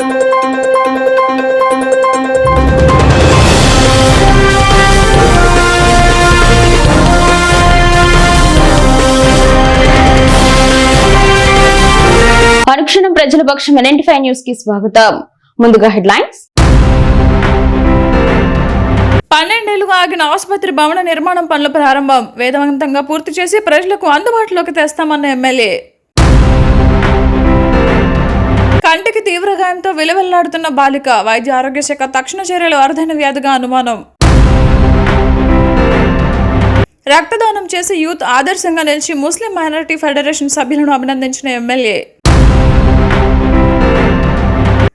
అనుక్షణం ప్రజల పక్షం NNT5 news కి స్వాగతం. ముందుగా హెడ్లైన్స్. 12 ఏళ్లుగా ఆగిన ఆసుపత్రి భవన నిర్మాణం పనులు ప్రారంభం. వేగవంతంగా పూర్తి చేసి ప్రజలకు అందుబాటులోకి తెస్తామన్న ఎమ్మెల్యే. కంటికి తీవ్ర గాయంతో విలవిల్లాడుతున్న బాలిక. వైద్య ఆరోగ్య శాఖ తక్షణ చర్యలు అరుదైన వ్యాధిగా అనుమానం. రక్తదానం చేసి యూత్ ఆదర్శంగా నిలిచి ముస్లిం మైనారిటీ ఫెడరేషన్ సభ్యులను అభినందించిన ఎమ్మెల్యే.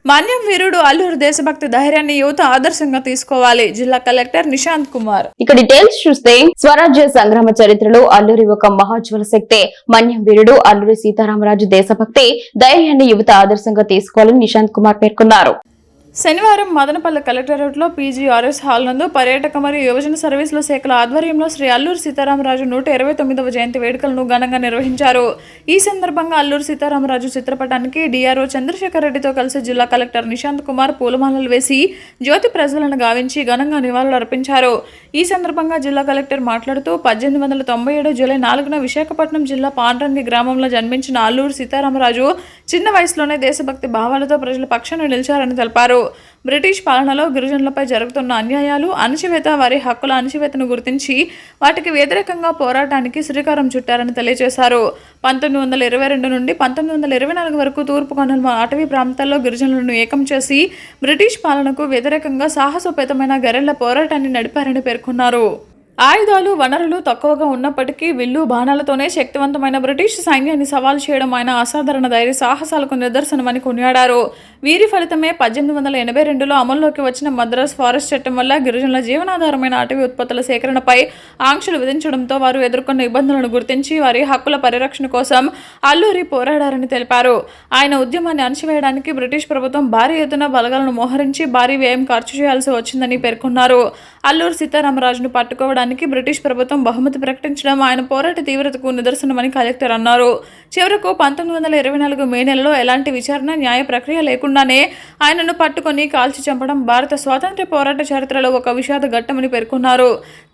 మన్యం వీరుడు అల్లూరి దేశభక్తి ధైర్యాన్ని యువత ఆదర్శంగా తీసుకోవాలి. జిల్లా కలెక్టర్ నిశాంత్ కుమార్. ఇక డీటెయిల్స్ చూస్తే, స్వరాజ్య సంగ్రామ చరిత్రలో అల్లూరి ఒక మహోజ్వల శక్తే. మన్యం వీరుడు అల్లూరి సీతారామరాజు దేశభక్తి ధైర్యాన్ని యువత ఆదర్శంగా తీసుకోవాలని నిశాంత్ కుమార్ పేర్కొన్నారు. శనివారం మదనపల్లి కలెక్టరేట్లో PGRS హాల్ నందు పర్యాటక మరియు యువజన సర్వీసుల శాఖల ఆధ్వర్యంలో శ్రీ అల్లూరి సీతారామరాజు 129వ జయంతి వేడుకలను ఘనంగా నిర్వహించారు. ఈ సందర్భంగా అల్లూరి సీతారామరాజు చిత్రపటానికి DRO చంద్రశేఖర్ రెడ్డితో కలిసి జిల్లా కలెక్టర్ నిశాంత్ కుమార్ పూలమాలలు వేసి జ్యోతి ప్రజలను గావించి ఘనంగా నివాళులు అర్పించారు. ఈ సందర్భంగా జిల్లా కలెక్టర్ మాట్లాడుతూ 1897 జూలై 4న విశాఖపట్నం జిల్లా పాండ్రంగి గ్రామంలో జన్మించిన అల్లూరి సీతారామరాజు చిన్న వయసులోనే దేశభక్తి భావాలతో ప్రజల పక్షాన నిలిచారని తెలిపారు. బ్రిటిష్ పాలనలో గిరిజనులపై జరుగుతున్న అన్యాయాలు, అణచివేత, వారి హక్కుల అణచివేతను గుర్తించి వాటికి వ్యతిరేకంగా పోరాటానికి శ్రీకారం చుట్టారని తెలియజేశారు. 1922 నుండి 1924 వరకు తూర్పు కనుమ అటవీ ప్రాంతాల్లో గిరిజనులను ఏకం చేసి బ్రిటిష్ పాలనకు వ్యతిరేకంగా సాహసోపేతమైన గెరిల్లా పోరాటాన్ని నడిపారని పేర్కొన్నారు. ఆయుధాలు, వనరులు తక్కువగా ఉన్నప్పటికీ విల్లు, బాణాలతోనే శక్తివంతమైన బ్రిటిష్ సైన్యాన్ని సవాల్ చేయడం ఆయన అసాధారణ ధైర్య సాహసాలకు నిదర్శనమని కొనియాడారు. వీరి ఫలితమే 1882లో అమల్లోకి వచ్చిన మద్రాస్ ఫారెస్ట్ చట్టం వల్ల గిరిజనుల జీవనాధారమైన అటవీ ఉత్పత్తుల సేకరణపై ఆంక్షలు విధించడంతో వారు ఎదుర్కొన్న ఇబ్బందులను గుర్తించి వారి హక్కుల పరిరక్షణ కోసం అల్లూరి పోరాడారని తెలిపారు. ఆయన ఉద్యమాన్ని అణచివేయడానికి బ్రిటిష్ ప్రభుత్వం భారీ ఎత్తున బలగాలను మోహరించి భారీ వ్యయం ఖర్చు చేయాల్సి వచ్చిందని పేర్కొన్నారు. అల్లూరి సీతారామరాజును పట్టుకోవడానికి బ్రిటిష్ ప్రభుత్వం బహుమతి ప్రకటించడం ఆయన పోరాట తీవ్రతకు నిదర్శనమని కలెక్టర్ అన్నారు. చివరకు 1924 మే నెలలో ఎలాంటి విచారణ, న్యాయ ప్రక్రియ లేకుండానే ఆయనను పట్టుకొని కాల్చి చంపడం భారత స్వాతంత్ర్య పోరాట చరిత్రలో ఒక విషాద ఘట్టమని పేర్కొన్నారు.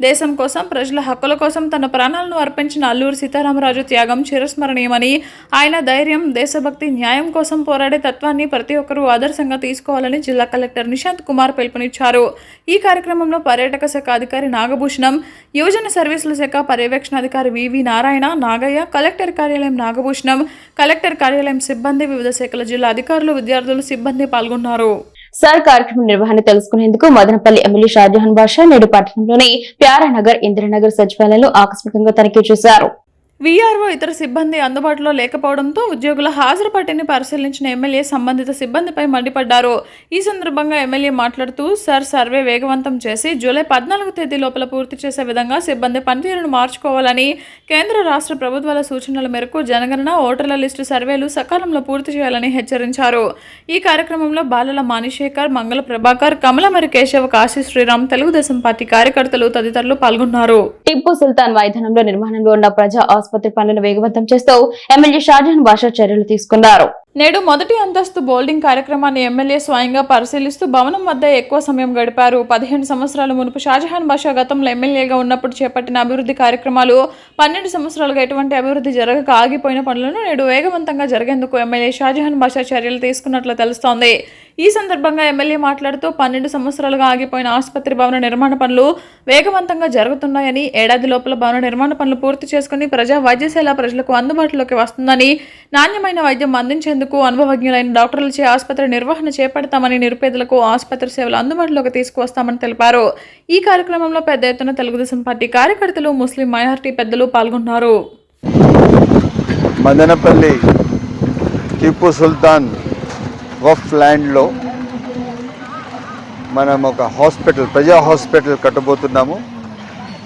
దేశం కోసం, ప్రజల హక్కుల కోసం తన ప్రాణాలను అర్పించిన అల్లూరి సీతారామరాజు త్యాగం చిరస్మరణీయమని, ఆయన ధైర్యం, దేశభక్తి, న్యాయం కోసం పోరాడే తత్వాన్ని ప్రతి ఒక్కరూ ఆదర్శంగా తీసుకోవాలని జిల్లా కలెక్టర్ నిశాంత్ కుమార్ పిలుపునిచ్చారు. ఈ కార్యక్రమంలో పర్యాటక శాఖ అధికారి నాగభూషణం, యువజన సర్వీసుల శాఖ పర్యవేక్షణాధికారి VV నారాయణ, నాగయ్య, కలెక్టర్ కార్యాలయం నాగభూషణం, కలెక్టర్ కార్యాలయం సిబ్బంది, వివిధ శాఖల జిల్లా అధికారులు, విద్యార్థులు, సిబ్బంది పాల్గొన్నారు. సార్ కార్యక్రమం నిర్వహణ తెలుసుకునేందుకు మదనపల్లి ఎమ్మెల్యే షాజహాన్ బాషా నేడు పట్టణంలోని ప్యారానగర్, ఇందిరానగర్ సచివాలయాలను ఆకస్మికంగా తనిఖీ చేశారు. VRO ఇతర సిబ్బంది అందుబాటులో లేకపోవడంతో ఉద్యోగుల హాజరు పట్టిని పరిశీలించిన ఎమ్మెల్యే సంబంధిత సిబ్బందిపై మండిపడ్డారు. ఈ సందర్భంగా ఎమ్మెల్యే మాట్లాడుతూ, సర్వే వేగవంతం చేసి జూలై 14వ తేదీ లోపల పూర్తి చేసే విధంగా సిబ్బంది పనితీరును మార్చుకోవాలని, కేంద్ర రాష్ట్ర ప్రభుత్వాల సూచనల మేరకు జనగణన, ఓటర్ల లిస్టు సర్వేలు సకాలంలో పూర్తి చేయాలని హెచ్చరించారు. ఈ కార్యక్రమంలో బాలల మాణిశేఖర్, మంగళ ప్రభాకర్, కమలమరి కేశవ, కాశీ శ్రీరామ్, తెలుగుదేశం పార్టీ కార్యకర్తలు తదితరులు పాల్గొన్నారు. టిప్పు సుల్తాన్ మైదానంలో నిర్మాణంలో ఉన్న ప్రజా ఆసుపత్రి పనులను వేగవంతం చేస్తూ ఎమ్మెల్యే షాజహాన్ బాషా చర్యలు తీసుకున్నారు. నేడు మొదటి అంతస్తు బోల్డింగ్ కార్యక్రమాన్ని ఎమ్మెల్యే స్వయంగా పరిశీలిస్తూ భవనం వద్ద ఎక్కువ సమయం గడిపారు. 15 సంవత్సరాల మునుపు షాజహాన్ బాషా గతంలో ఎమ్మెల్యేగా ఉన్నప్పుడు చేపట్టిన అభివృద్ధి కార్యక్రమాలు 12 సంవత్సరాలుగా ఎటువంటి అభివృద్ధి జరగక ఆగిపోయిన పనులను నేడు వేగవంతంగా జరిగేందుకు ఎమ్మెల్యే షాజహాన్ బాషా చర్యలు తీసుకున్నట్లు తెలుస్తోంది. ఈ సందర్భంగా ఎమ్మెల్యే మాట్లాడుతూ 12 సంవత్సరాలుగా ఆగిపోయిన ఆసుపత్రి భవన నిర్మాణ పనులు వేగవంతంగా జరుగుతున్నాయని, ఏడాది లోపల భవన నిర్మాణ పనులు పూర్తి చేసుకుని ప్రజా వైద్యశాల ప్రజలకు అందుబాటులోకి వస్తుందని, నాణ్యమైన వైద్యం అందించేందుకు అనుభవజ్ఞులైన డాక్టర్లచే ఆసుపత్రి నిర్వహణ చేపడతామని, నిరుపేదలకు ఆసుపత్రి సేవలు అందుబాటులోకి తీసుకువస్తామని తెలిపారు. ఈ కార్యక్రమంలో పెద్ద ఎత్తున తెలుగుదేశం పార్టీ కార్యకర్తలు, ముస్లిం మైనారిటీ పెద్దలు పాల్గొన్నారు. మదనపల్లి టిప్పు సుల్తాన్ వఫ్ ల్యాండ్లో మనం ఒక హాస్పిటల్, ప్రజా హాస్పిటల్ కట్టబోతున్నాము.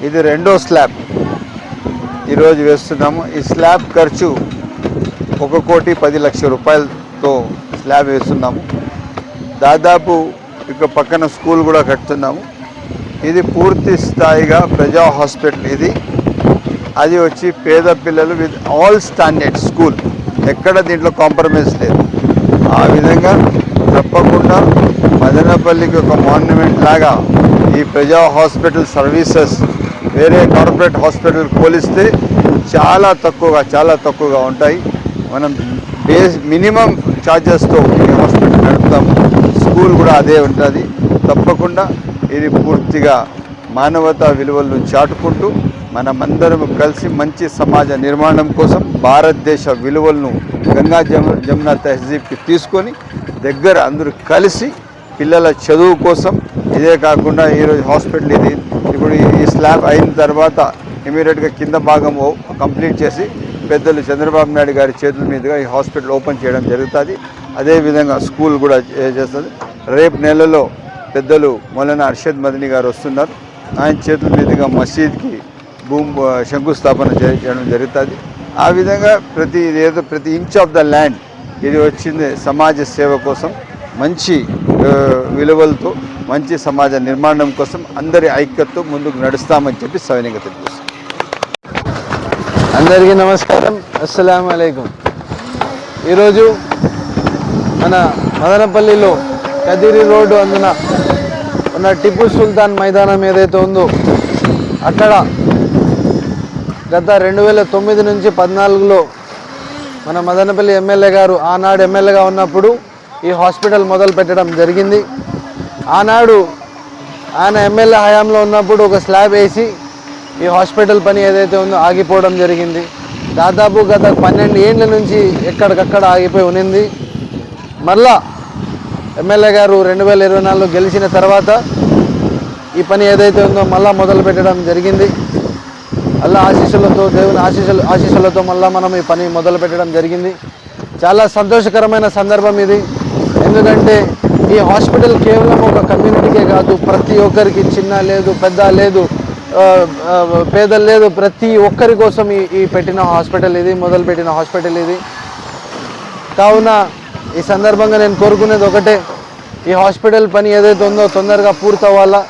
ఇది 2వ స్లాబ్ ఈరోజు వేస్తున్నాము. ఈ స్లాబ్ ఖర్చు 1,10,00,000 రూపాయలతో స్లాబ్ వేస్తున్నాము. దాదాపు ఇక పక్కన స్కూల్ కూడా కట్టుతున్నాము. ఇది పూర్తి స్థాయిగా ప్రజా హాస్పిటల్. ఇది అది వచ్చి పేద పిల్లలు విత్ ఆల్ స్టాండర్డ్ స్కూల్, ఎక్కడ దీంట్లో కాంప్రమైజ్ లేదు. ఆ విధంగా తప్పకుండా మదనపల్లికి ఒక మాన్యుమెంట్ లాగా ఈ ప్రజా హాస్పిటల్ సర్వీసెస్ వేరే కార్పొరేట్ హాస్పిటల్ పోలిస్తే చాలా తక్కువగా ఉంటాయి. మనం మినిమం ఛార్జెస్తో ఈ హాస్పిటల్ నడుపుతాము. స్కూల్ కూడా అదే ఉంటుంది. తప్పకుండా ఇది పూర్తిగా మానవతా విలువలను చాటుకుంటూ మనమందరం కలిసి మంచి సమాజ నిర్మాణం కోసం భారతదేశ విలువలను గంగా జమున తహజీబ్కి తీసుకొని దగ్గర అందరూ కలిసి పిల్లల చదువు కోసం, ఇదే కాకుండా ఈరోజు హాస్పిటల్ ఇది ఇప్పుడు ఈ స్లాబ్ అయిన తర్వాత ఇమీడియట్గా కింద భాగం కంప్లీట్ చేసి పెద్దలు చంద్రబాబు నాయుడు గారి చేతుల మీదుగా ఈ హాస్పిటల్ ఓపెన్ చేయడం జరుగుతుంది. అదేవిధంగా స్కూల్ కూడా చేస్తుంది. రేపు నెలలో పెద్దలు మౌలానా అర్షద్ మదనీ గారు వస్తున్నారు. ఆయన చేతుల మీదుగా మసీద్కి శంకుస్థాపన చేయడం జరుగుతుంది. ఆ విధంగా ప్రతి ఇంచ్ ఆఫ్ ద ల్యాండ్ ఇది వచ్చింది సమాజ సేవ కోసం, మంచి విలువలతో మంచి సమాజ నిర్మాణం కోసం అందరి ఐక్యతతో ముందుకు నడుస్తామని చెప్పి సవినయంగా తెలియజేస్తాం. అందరికీ నమస్కారం, అస్సలాము అలైకుం. ఈరోజు మన మదనపల్లిలో కదిరి రోడ్డు అందున ఉన్న టిప్పు సుల్తాన్ మైదానం ఏదైతే ఉందో అక్కడ గత 2009 నుంచి 14లో మన మదనపల్లి ఎమ్మెల్యే గారు ఆనాడు ఎమ్మెల్యేగా ఉన్నప్పుడు ఈ హాస్పిటల్ మొదలు పెట్టడం జరిగింది. ఆనాడు ఆయన ఎమ్మెల్యే హయాంలో ఉన్నప్పుడు ఒక స్లాబ్ వేసి ఈ హాస్పిటల్ పని ఏదైతే ఉందో ఆగిపోవడం జరిగింది. దాదాపు గత 12 ఏళ్ళ నుంచి ఎక్కడికక్కడ ఆగిపోయి ఉన్నింది. మళ్ళా ఎమ్మెల్యే గారు 2024లో గెలిచిన తర్వాత ఈ పని ఏదైతే ఉందో మళ్ళా మొదలు పెట్టడం జరిగింది. అల్లా ఆశీస్సులతో, దేవుని ఆశీస్సులతో మళ్ళీ మనం ఈ పని మొదలు పెట్టడం జరిగింది. చాలా సంతోషకరమైన సందర్భం ఇది. ఎందుకంటే ఈ హాస్పిటల్ కేవలం ఒక కమ్యూనిటీకే కాదు, ప్రతి ఒక్కరికి, చిన్న లేదు పెద్ద లేదు, పేదలు లేదు, ప్రతి ఒక్కరి కోసం ఈ పెట్టిన హాస్పిటల్ ఇది, మొదలుపెట్టిన హాస్పిటల్ ఇది. కావున ఈ సందర్భంగా నేను కోరుకునేది ఒకటే, ఈ హాస్పిటల్ పని ఏదైతే ఉందో తొందరగా పూర్తవ్వాలా.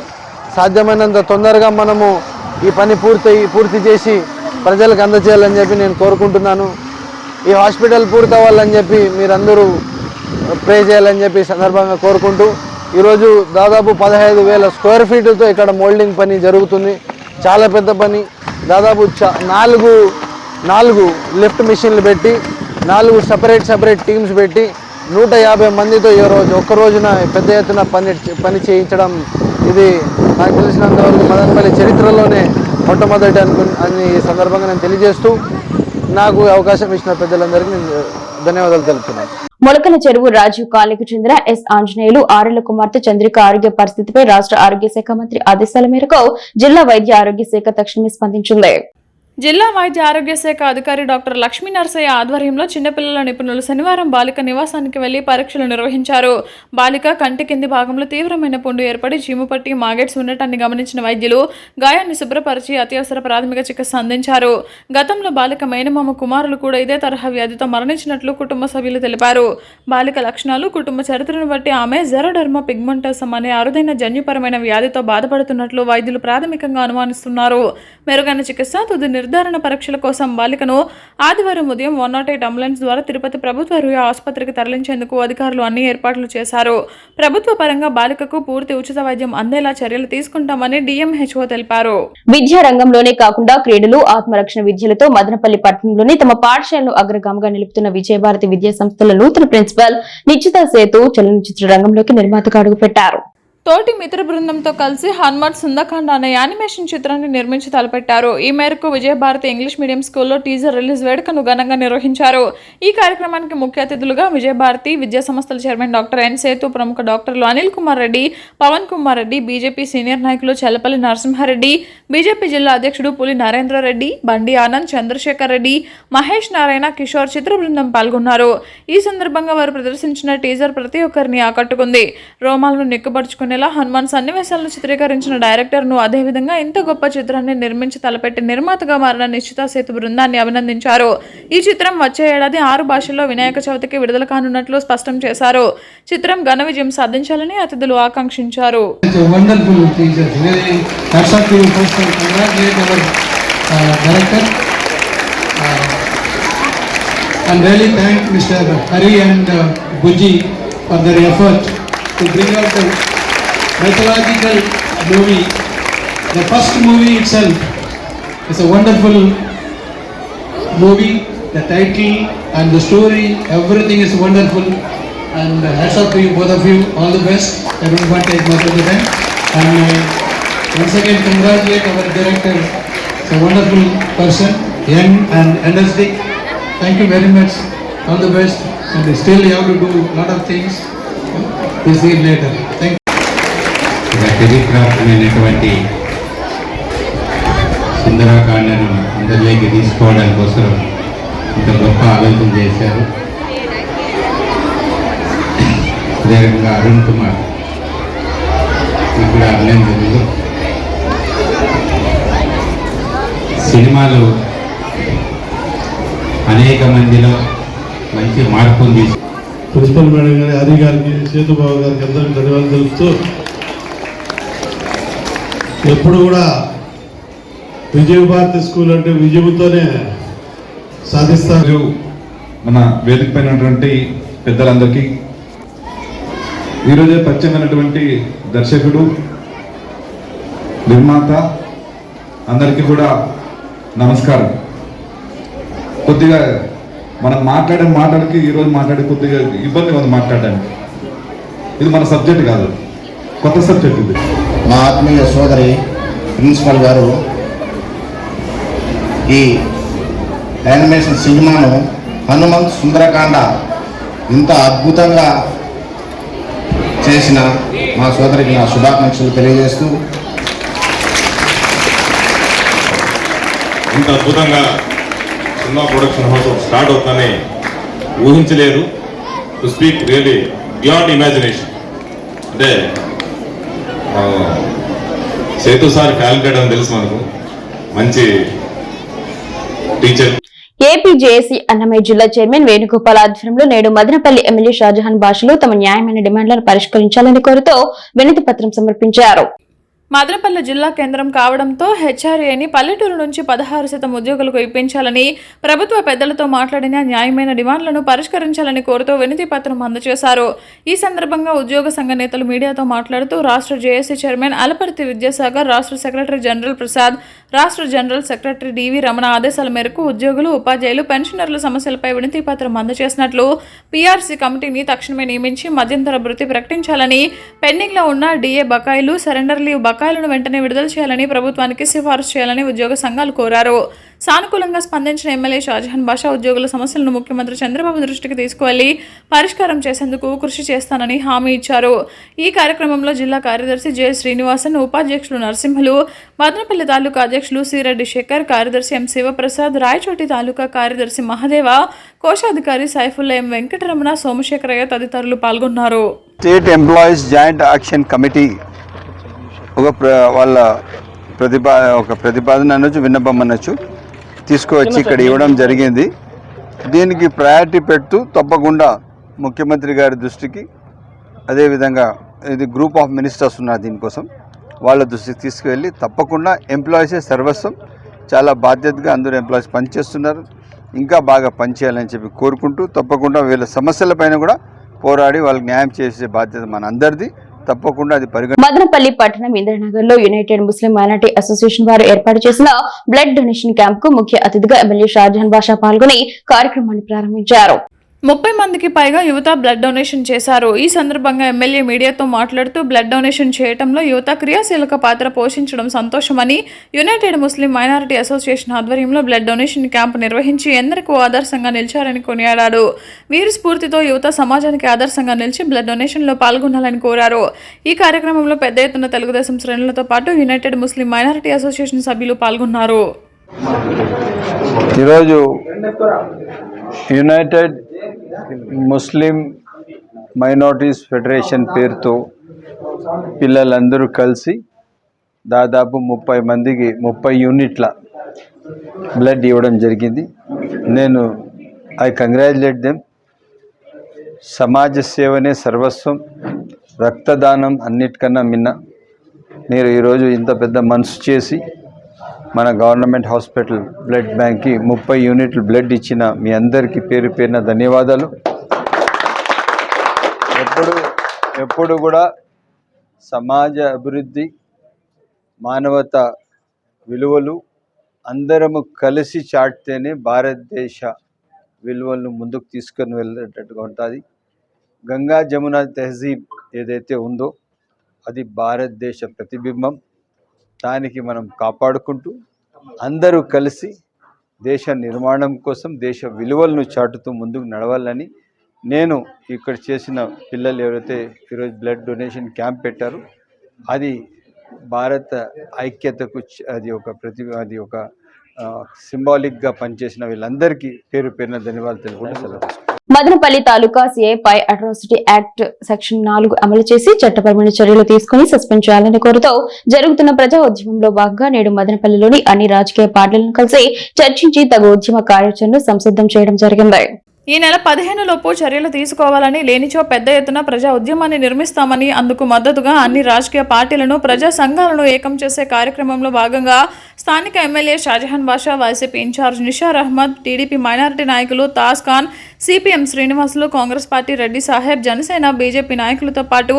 సాధ్యమైనంత తొందరగా మనము ఈ పని పూర్తి చేసి ప్రజలకు అందజేయాలని చెప్పి నేను కోరుకుంటున్నాను. ఈ హాస్పిటల్ పూర్తవ్వాలని చెప్పి మీరందరూ ప్రే చేయాలని చెప్పి సందర్భంగా కోరుకుంటూ, ఈరోజు దాదాపు 15,000 స్క్వేర్ ఫీట్లతో ఇక్కడ మోల్డింగ్ పని జరుగుతుంది. చాలా పెద్ద పని. దాదాపు 4 లిఫ్ట్ మిషన్లు పెట్టి 4 సపరేట్ టీమ్స్ పెట్టి 150 మందితో ఒక్క రోజున పెద్ద ఎత్తున పని చేయించడం ఇది నాకు తెలిసినంతవరకు మదనపల్లి చరిత్రలోనే మొట్టమొదటి అని ఈ సందర్భంగా నేను తెలియజేస్తూ, నాకు అవకాశం ఇచ్చిన పెద్దలందరికీ నేను ధన్యవాదాలు తెలుపుతున్నాను. మొలకల చెరువు రాజీవ్ కాలనీకి చెందిన ఎస్ ఆంజనేయులు 6 కుమార్తె చంద్రిక ఆరోగ్య పరిస్థితిపై రాష్ట్ర ఆరోగ్య శాఖ మంత్రి ఆదేశాల మేరకు జిల్లా వైద్య ఆరోగ్య శాఖ తక్షణమే స్పందించింది. జిల్లా వైద్య ఆరోగ్య శాఖ అధికారి డాక్టర్ లక్ష్మీ నరసయ్య ఆధ్వర్యంలో చిన్నపిల్లల నిపుణులు శనివారం బాలిక నివాసానికి వెళ్లి పరీక్షలు నిర్వహించారు. బాలిక కంటి కింది భాగంలో తీవ్రమైన పుండు ఏర్పడి చీము పట్టి మాగెట్స్ ఉండటాన్ని గమనించిన వైద్యులు గాయాన్ని శుభ్రపరిచి అత్యవసర ప్రాథమిక చికిత్స అందించారు. గతంలో బాలిక మేనమామ కుమారులు కూడా ఇదే తరహా వ్యాధితో మరణించినట్లు కుటుంబ సభ్యులు తెలిపారు. బాలిక లక్షణాలు, కుటుంబ చరిత్రను బట్టి ఆమె జెరోడర్మా పిగ్మెంటోసమ్ అనే అరుదైన జన్యుపరమైన వ్యాధితో బాధపడుతున్నట్లు వైద్యులు ప్రాథమికంగా అనుమానిస్తున్నారు. మెరుగైన చికిత్స, తుది నిర్ధారణ పరీక్షల కోసం బాలికను ఆదివారం ఉదయం 108 అంబులెన్స్ ద్వారా తిరుపతి ప్రభుత్వ రుయా ఆసుపత్రికి తరలించేందుకు అధికారులు అన్ని ఏర్పాట్లు చేశారు. ప్రభుత్వ పరంగా బాలికకు పూర్తి ఉచిత వైద్యం అందేలా చర్యలు తీసుకుంటామని DMHO తెలిపారు. విద్యా రంగంలోనే కాకుండా క్రీడలు, ఆత్మరక్షణ విద్యలతో మదనపల్లి పట్టణంలోని తమ పాఠశాలను అగ్రగామిగా నిలుపుతున్న విజయభారతి విద్యా సంస్థల నూతన ప్రిన్సిపల్ నిశ్చిత సేతు చలనచిత్ర రంగంలోకి నిర్మాతగా అడుగుపెట్టారు. తోటి మిత్ర బృందంతో కలిసి హనుమాన్ సుందరకాండ అనే యానిమేషన్ చిత్రాన్ని నిర్మించి తలపెట్టారు. ఈ మేరకు విజయభారతి ఇంగ్లీష్ మీడియం స్కూల్లో టీజర్ రిలీజ్ వేడుకను ఘనంగా నిర్వహించారు. ఈ కార్యక్రమానికి ముఖ్య అతిథులుగా విజయభారతి విద్యా సంస్థల చైర్మన్ డాక్టర్ ఎన్ సేతు, ప్రముఖ డాక్టర్లు అనిల్ కుమార్ రెడ్డి, పవన్ కుమార్ రెడ్డి, బీజేపీ సీనియర్ నాయకులు చల్లపల్లి నరసింహారెడ్డి, బీజేపీ జిల్లా అధ్యక్షుడు పులి నరేంద్రరెడ్డి, బండి ఆనంద్, చంద్రశేఖర్ రెడ్డి, మహేష్ నారాయణ, కిషోర్ చిత్ర బృందం పాల్గొన్నారు. ఈ సందర్భంగా వారు ప్రదర్శించిన టీజర్ ప్రతి ఒక్కరిని ఆకట్టుకుంది. రోమాలను నిక్కుబడుచుకునేలా హనుమాన్ సన్నివేశాలను చిత్రీకరించిన డైరెక్టర్ను, అదేవిధంగా ఇంత గొప్ప చిత్రాన్ని నిర్మించి తలపెట్టి నిర్మాతగా మారిన నిశ్చిత సేతు బృందాన్ని అభినందించారు. ఈ చిత్రం వచ్చే ఏడాది 6 భాషల్లో వినాయక చవితికి విడుదల కానున్నట్లు స్పష్టం చేశారు. చిత్రం ఘన విజయం సాధించాలని అతిథులు ఆకాంక్షించారు. And really thank Mr. Hari and Buji for their effort to bring out the mythological movie. The first movie itself is a wonderful movie. The title and the story, everything is wonderful. And hats off to you, both of you. All the best. I don't want to take much of the time. And once again, congratulate our director. He's a wonderful person, young and energetic. Thank you very much. All the best. And still you have to do a lot of things. We'll see you later. Thank you. చరిత్రాత్మకమైనటువంటి సుందరకాండను అందరిలోకి తీసుకోవడం కోసం ఇంత గొప్ప ఆలోచన చేశారు. అదేవిధంగా అరుణ్ కుమార్ ఇక్కడ అభినందనలు. సినిమాలు అనేక మందిలో మంచి మార్పును తీసుకు ప్రిన్సిపల్ మేడం గారి హరి గారికి సేతుబాబు గారికి అందరికీ ధన్యవాదాలు తెలుపుతూ ఎప్పుడు కూడా విజయభారతి స్కూల్ అంటే విజయంతోనే సాధిస్తారు. మన వేదిక పైన ఉన్నటువంటి పెద్దలందరికీ ఈరోజే పరిచయమైనటువంటి దర్శకుడు నిర్మాత అందరికీ కూడా నమస్కారం. కొద్దిగా మనం మాట్లాడే మాటలకి ఈరోజు మాట్లాడే కొద్దిగా ఇబ్బంది ఉంది మాట్లాడడానికి. ఇది మన సబ్జెక్ట్ కాదు, కొత్త సబ్జెక్ట్ ఇది. మా ఆత్మీయ సోదరి ప్రిన్సిపల్ గారు ఈ యానిమేషన్ సినిమాను హనుమంత్ సుందరకాండ ఇంత అద్భుతంగా చేసిన మా సోదరికి నా శుభాకాంక్షలు తెలియజేస్తూ, ఇంత అద్భుతంగా సినిమా ప్రొడక్షన్ హౌస్ స్టార్ట్ అవుతుందని ఊహించలేదు. To speak really beyond imagination. అంటే సేతు సార్ టాలెంటెడ్ అని తెలుసు మనకు, మంచి టీచర్. ఏపీ జేఏసీ అన్నమయ్య జిల్లా చైర్మన్ వేణుగోపాల్ ఆధ్వర్యంలో నేడు మదనపల్లి ఎమ్మెల్యే షాజహాన్ భాషలో తమ న్యాయమైన డిమాండ్లను పరిష్కరించాలని కోరుతూ వినతి పత్రం సమర్పించారు. మదనపల్లి జిల్లా కేంద్రం కావడంతో హెచ్ఆర్ఏని పల్లెటూరు నుంచి 16% ఉద్యోగులకు ఇప్పించాలని ప్రభుత్వ పెద్దలతో మాట్లాడిన న్యాయమైన డిమాండ్లను పరిష్కరించాలని కోరుతూ వినతి పత్రం అందజేశారు. ఈ సందర్భంగా ఉద్యోగ సంఘ నేతలు మీడియాతో మాట్లాడుతూ రాష్ట్ర జేఏసీ చైర్మన్ అలపర్తి విద్యాసాగర్, రాష్ట్ర సెక్రటరీ జనరల్ ప్రసాద్, రాష్ట్ర జనరల్ సెక్రటరీ డివి రమణ ఆదేశాల మేరకు ఉద్యోగులు, ఉపాధ్యాయులు, పెన్షనర్ల సమస్యలపై వినతి పత్రం అందజేసినట్లు, పీఆర్సీ కమిటీని తక్షణమే నియమించి మధ్యంతర భృతి ప్రకటించాలని, పెండింగ్ లో ఉన్న డిఏ బకాయిలు, సరెండర్ లీవ్ బకాయిలను వెంటనే విడుదల చేయాలని ప్రభుత్వానికి సిఫారసు చేయాలని ఉద్యోగ సంఘాలు కోరారు. సానుకూలంగా స్పందించిన ఎమ్మెల్యే షాజహాన్ బాషా ఉద్యోగుల సమస్యలను ముఖ్యమంత్రి చంద్రబాబు దృష్టికి తీసుకువెళ్లి పరిష్కారం చేసేందుకు కృషి చేస్తానని హామీ ఇచ్చారు. ఈ కార్యక్రమంలో జిల్లా కార్యదర్శి జె శ్రీనివాసన్, ఉపాధ్యక్షులు నరసింహులు, మదనపల్లి తాలూకా అధ్యక్షులు సిరెడ్డి శేఖర్, కార్యదర్శి ఎం శివప్రసాద్, రాయచోటి తాలూకా కార్యదర్శి మహదేవ, కోశాధికారి సైఫుల్లా, ఎం వెంకటరమణ, సోమశేఖరయ్య తదితరులు పాల్గొన్నారు. State employees joint action committee వాళ్ళ ప్రతిపాదన అనొచ్చు, విన్నపం అనొచ్చు, తీసుకువచ్చి ఇక్కడ ఇవ్వడం జరిగింది. దీనికి ప్రయారిటీ పెడుతూ తప్పకుండా ముఖ్యమంత్రి గారి దృష్టికి, అదేవిధంగా ఇది గ్రూప్ ఆఫ్ మినిస్టర్స్ ఉన్నారు దీనికోసం, వాళ్ళ దృష్టికి తీసుకువెళ్ళి తప్పకుండా ఎంప్లాయీసే సర్వస్వం, చాలా బాధ్యతగా అందరూ ఎంప్లాయీస్ పనిచేస్తున్నారు, ఇంకా బాగా పనిచేయాలని చెప్పి కోరుకుంటూ తప్పకుండా వీళ్ళ సమస్యలపైన కూడా పోరాడి వాళ్ళకి న్యాయం చేసే బాధ్యత మన అందరిది. తప్పకుండా అది మదనపల్లి పట్టణం ఇంద్రనగర్ లో యునైటెడ్ ముస్లిం మైనార్టీ అసోసియేషన్ వారు ఏర్పాటు చేసిన బ్లడ్ డొనేషన్ క్యాంప్ కు ముఖ్య అతిథిగా ఎమ్మెల్యే షాజహాన్ బాషా పాల్గొని కార్యక్రమాన్ని ప్రారంభించారు. 30 మందికి పైగా యువత బ్లడ్ డొనేషన్ చేశారు. ఈ సందర్భంగా ఎమ్మెల్యే మీడియాతో మాట్లాడుతూ బ్లడ్ డొనేషన్ చేయడంలో యువత క్రియాశీలక పాత్ర పోషించడం సంతోషమని, యునైటెడ్ ముస్లిం మైనారిటీ అసోసియేషన్ ఆధ్వర్యంలో బ్లడ్ డొనేషన్ క్యాంప్ నిర్వహించి ఎందరికీ ఆదర్శంగా నిలిచారని కొనియాడారు. వీరి స్ఫూర్తితో యువత సమాజానికి ఆదర్శంగా నిలిచి బ్లడ్ డొనేషన్లో పాల్గొనాలని కోరారు. ఈ కార్యక్రమంలో పెద్ద ఎత్తున తెలుగుదేశం శ్రేణులతో పాటు యునైటెడ్ ముస్లిం మైనారిటీ అసోసియేషన్ సభ్యులు పాల్గొన్నారు. ఈరోజు యునైటెడ్ ముస్లిం మైనారిటీస్ ఫెడరేషన్ పేరుతో పిల్లలందరూ కలిసి దాదాపు 30 మందికి 30 యూనిట్ల బ్లడ్ ఇవ్వడం జరిగింది. నేను ఐ కంగ్రాచులేట్ దెమ్. సమాజ సేవనే సర్వస్వం, రక్తదానం అన్నిటికన్నా మిన్న. మీరు ఈరోజు ఇంత పెద్ద మనసు చేసి మన గవర్నమెంట్ హాస్పిటల్ బ్లడ్ బ్యాంక్కి 30 యూనిట్లు బ్లడ్ ఇచ్చిన మీ అందరికీ పేరు పేరున ధన్యవాదాలు. ఎప్పుడు కూడా సమాజ అభివృద్ధి, మానవతా విలువలు అందరము కలిసి చాటితేనే భారతదేశ విలువలను ముందుకు తీసుకొని వెళ్ళేటట్టుగా ఉంటుంది. గంగా జమున తహజీబ్ ఏదైతే ఉందో అది భారతదేశ ప్రతిబింబం. దానికి మనం కాపాడుకుంటూ అందరూ కలిసి దేశ నిర్మాణం కోసం దేశ విలువలను చాటుతూ ముందుకు నడవాలని నేను ఇక్కడ చేసిన పిల్లలు ఎవరైతే ఈరోజు బ్లడ్ డొనేషన్ క్యాంప్ పెట్టారో అది భారత ఐక్యతకు అది ఒక సింబాలిక్గా పనిచేసిన వీళ్ళందరికీ పేరు పేరున ధన్యవాదాలు తెలుపుకుంటూ సెలవు తీసుకుంటాను. మదనపల్లి తాలూకా సిఐ పై అట్రాసిటీ యాక్ట్ సెక్షన్ 4 అమలు చేసి చట్టపరమైన చర్యలు తీసుకుని సస్పెండ్ చేయాలని కోరుతూ జరుగుతున్న ప్రజా ఉద్యమంలో భాగంగా నేడు మదనపల్లిలోని అన్ని రాజకీయ పార్టీలను కలిసి చర్చించి తగు ఉద్యమ కార్యాచరణను సంసిద్ధం చేయడం జరిగింది. ఈ నెల 15 లోపు చర్యలు తీసుకోవాలని, లేనిచో పెద్ద ఎత్తున ప్రజా ఉద్యమాన్ని నిర్మిస్తామని, అందుకు మద్దతుగా అన్ని రాజకీయ పార్టీలను, ప్రజా సంఘాలను ఏకం చేసే కార్యక్రమంలో భాగంగా స్థానిక MLA Shahjahan Basha, YCP incharge Nishar Ahmed, TDP minority నాయకులు Taj Khan, CPM Srinivasulu, Congress party Reddy Saheb, Janasena, BJP నాయకులతో పాటు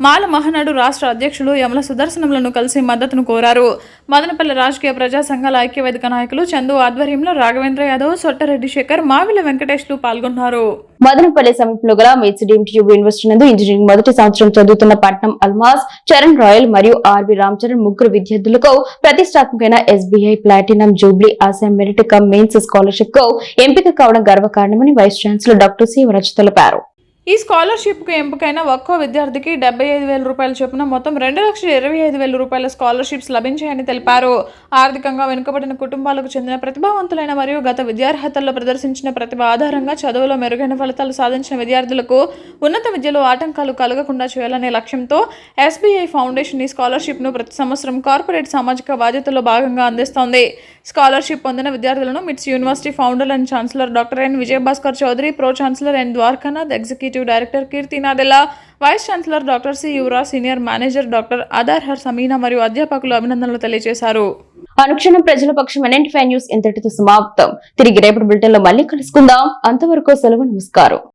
మాల మహానాడు రాష్ట్ర అధ్యక్షులు యమల సుదర్శనంలను కలిసి మద్దతును కోరారు. మదనపల్లి రాజకీయ ప్రజా సంఘాల ఐక్యవేదిక నాయకులు చందు ఆధ్వర్యంలో రాఘవేంద్ర యాదవ్, సొట్టరెడ్డి శేఖర్, మావిల వెంకటేష్లు పాల్గొన్నారు. మదనపల్లి సమీపంలో గల మెడ్సిడీమ్డ్ యూనివర్సిటీ నందు ఇంజనీరింగ్ మొదటి సంవత్సరం చదువుతున్న పట్నం అల్మాస్, చరణ్ రాయల్ మరియు ఆర్బి రామ్ చరణ్ ముగ్గురు విద్యార్థులకు ప్రతిష్టాత్మకమైన SBI platinum Jubilee Asia merit come mains scholarship కు ఎంపిక కావడం గర్వకారణమని వైస్ ఛాన్సలర్ డాక్టర్ సి వరచ తెలిపారు. ఈ స్కాలర్షిప్ కు ఎంపికైన ఒక్కో విద్యార్థికి 75,000 రూపాయల చొప్పున మొత్తం 2,25,000 రూపాయల స్కాలర్షిప్స్ లభించాయని తెలిపారు. ఆర్థికంగా వెనుకబడిన కుటుంబాలకు చెందిన ప్రతిభావంతులైన మరియు గత విద్యార్హతల్లో ప్రదర్శించిన ప్రతిభ ఆధారంగా చదువులో మెరుగైన ఫలితాలు సాధించిన విద్యార్థులకు ఉన్నత విద్యలో ఆటంకాలు కలగకుండా చేయాలనే లక్ష్యంతో ఎస్బీఐ ఫౌండేషన్ ఈ స్కాలర్షిప్ ను ప్రతి సంవత్సరం కార్పొరేట్ సామాజిక బాధ్యతల్లో భాగంగా అందిస్తోంది. స్కాలర్షిప్ పొందిన విద్యార్థులను MITS university founder and chancellor doctor N Vijayabhaskar Chowdary, pro chancellor N Dwarakanath, executive director Keerthi Nadella, vice chancellor doctor C Yuvaraj, senior manager doctor అదార్హర్ సమీనా మరియు అధ్యాపకులు అభినందనలు తెలియజేశారు. అనుక్షణం ప్రజల పక్షం NNT5 న్యూస్ ఇంతటితో సమాప్తం. తిరిగి రేపటి బులెటిన్ లో మళ్ళీ కలుసుకుందాం. అంతవరకు సెలవు, నమస్కారం.